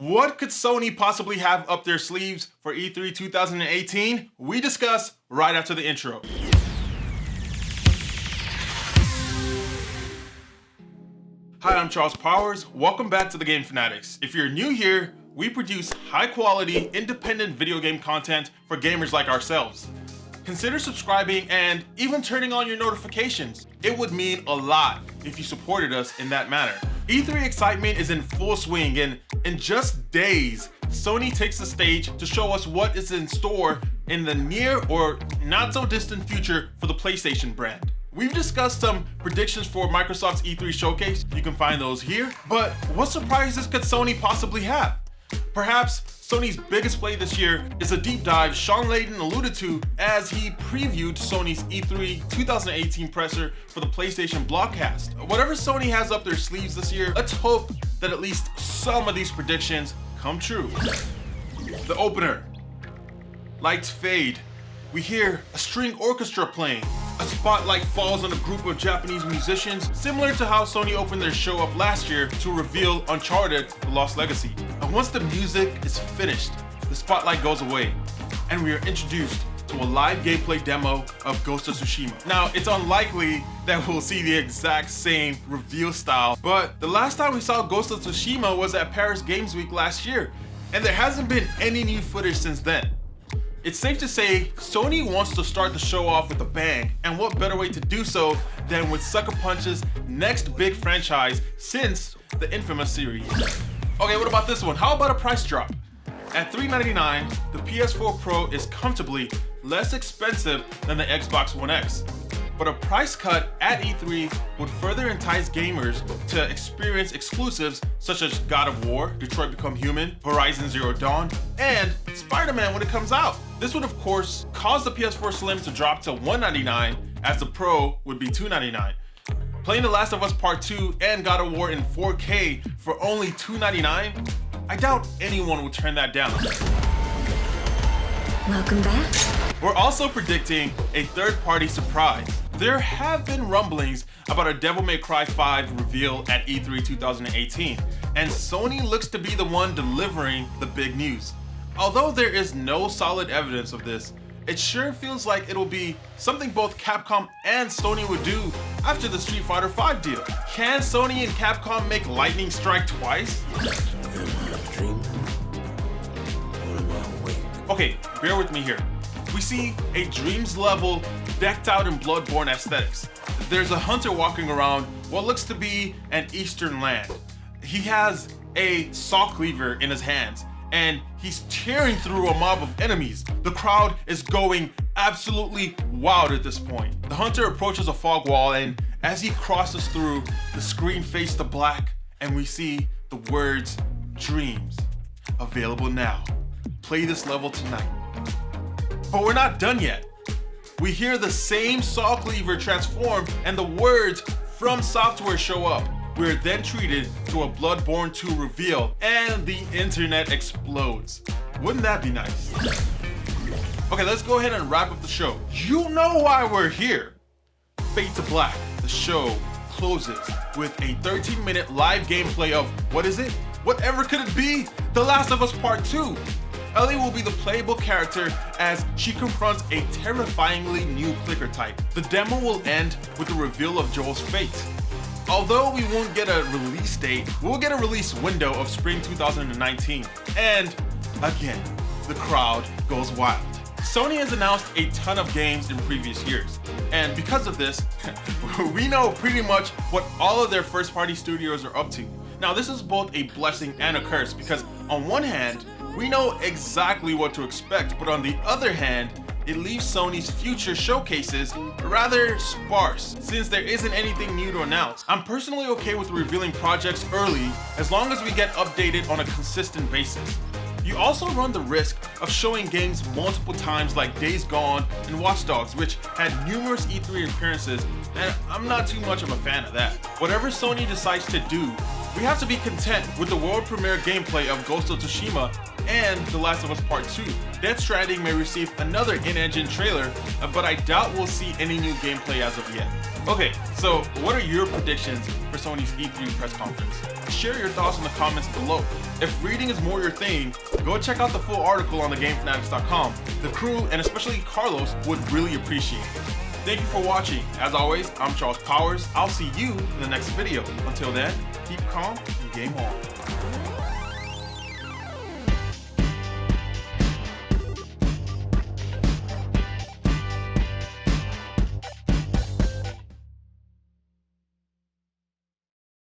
What could Sony possibly have up their sleeves for E3 2018? We discuss right after the intro. Hi, I'm Charles Powers. Welcome back to the Game Fanatics. If you're new here, we produce high-quality, independent video game content for gamers like ourselves. Consider subscribing and even turning on your notifications. It would mean a lot if you supported us in that manner. E3 excitement is in full swing, and in just days, Sony takes the stage to show us what is in store in the near or not so distant future for the PlayStation brand. We've discussed some predictions for Microsoft's E3 showcase. You can find those here. But what surprises could Sony possibly have? Perhaps Sony's biggest play this year is a deep dive Sean Layden alluded to as he previewed Sony's E3 2018 presser for the PlayStation Blogcast. Whatever Sony has up their sleeves this year, let's hope that at least some of these predictions come true. The opener. Lights fade. We hear a string orchestra playing. A spotlight falls on a group of Japanese musicians, similar to how Sony opened their show up last year to reveal Uncharted: The Lost Legacy. And once the music is finished, the spotlight goes away, and we are introduced to a live gameplay demo of Ghost of Tsushima. Now, it's unlikely that we'll see the exact same reveal style, but the last time we saw Ghost of Tsushima was at Paris Games Week last year, and there hasn't been any new footage since then. It's safe to say Sony wants to start the show off with a bang, and what better way to do so than with Sucker Punch's next big franchise since the infamous series. Okay, what about this one? How about a price drop? At $399, the PS4 Pro is comfortably less expensive than the Xbox One X. But a price cut at E3 would further entice gamers to experience exclusives such as God of War, Detroit Become Human, Horizon Zero Dawn, and Spider-Man when it comes out. This would of course cause the PS4 Slim to drop to $199, as the Pro would be $299. Playing The Last of Us Part 2 and God of War in 4K for only $299? I doubt anyone would turn that down. Welcome back. We're also predicting a third-party surprise. There have been rumblings about a Devil May Cry 5 reveal at E3 2018, and Sony looks to be the one delivering the big news. Although there is no solid evidence of this, it sure feels like it'll be something both Capcom and Sony would do after the Street Fighter V deal. Can Sony and Capcom make lightning strike twice? Okay, bear with me here. We see a Dreams level decked out in Bloodborne aesthetics. There's a hunter walking around what looks to be an eastern land. He has a saw cleaver in his hands, and he's tearing through a mob of enemies. The crowd is going absolutely wild at this point. The hunter approaches a fog wall, and as he crosses through, the screen fades to black, and we see the words Dreams available now. Play this level tonight. But we're not done yet. We hear the same saw cleaver transform and the words From Software show up. We're then treated to a Bloodborne 2 reveal and the internet explodes. Wouldn't that be nice? Okay, let's go ahead and wrap up the show. You know why we're here. Fade to black. The show closes with a 13-minute live gameplay of, what is it? Whatever could it be? The Last of Us Part 2. Ellie will be the playable character as she confronts a terrifyingly new clicker type. The demo will end with the reveal of Joel's fate. Although we won't get a release date, we'll get a release window of spring 2019. And again, the crowd goes wild. Sony has announced a ton of games in previous years. And because of this, we know pretty much what all of their first-party studios are up to. Now, this is both a blessing and a curse because on one hand, we know exactly what to expect, but on the other hand, it leaves Sony's future showcases rather sparse, since there isn't anything new to announce. I'm personally okay with revealing projects early, as long as we get updated on a consistent basis. You also run the risk of showing games multiple times like Days Gone and Watch Dogs, which had numerous E3 appearances, and I'm not too much of a fan of that. Whatever Sony decides to do, we have to be content with the world premiere gameplay of Ghost of Tsushima and The Last of Us Part 2. Death Stranding may receive another in-engine trailer, but I doubt we'll see any new gameplay as of yet. Okay, so what are your predictions for Sony's E3 press conference? Share your thoughts in the comments below. If reading is more your thing, go check out the full article on thegamefanatics.com. The crew, and especially Carlos, would really appreciate it. Thank you for watching. As always, I'm Charles Powers. I'll see you in the next video. Until then, keep calm and game on.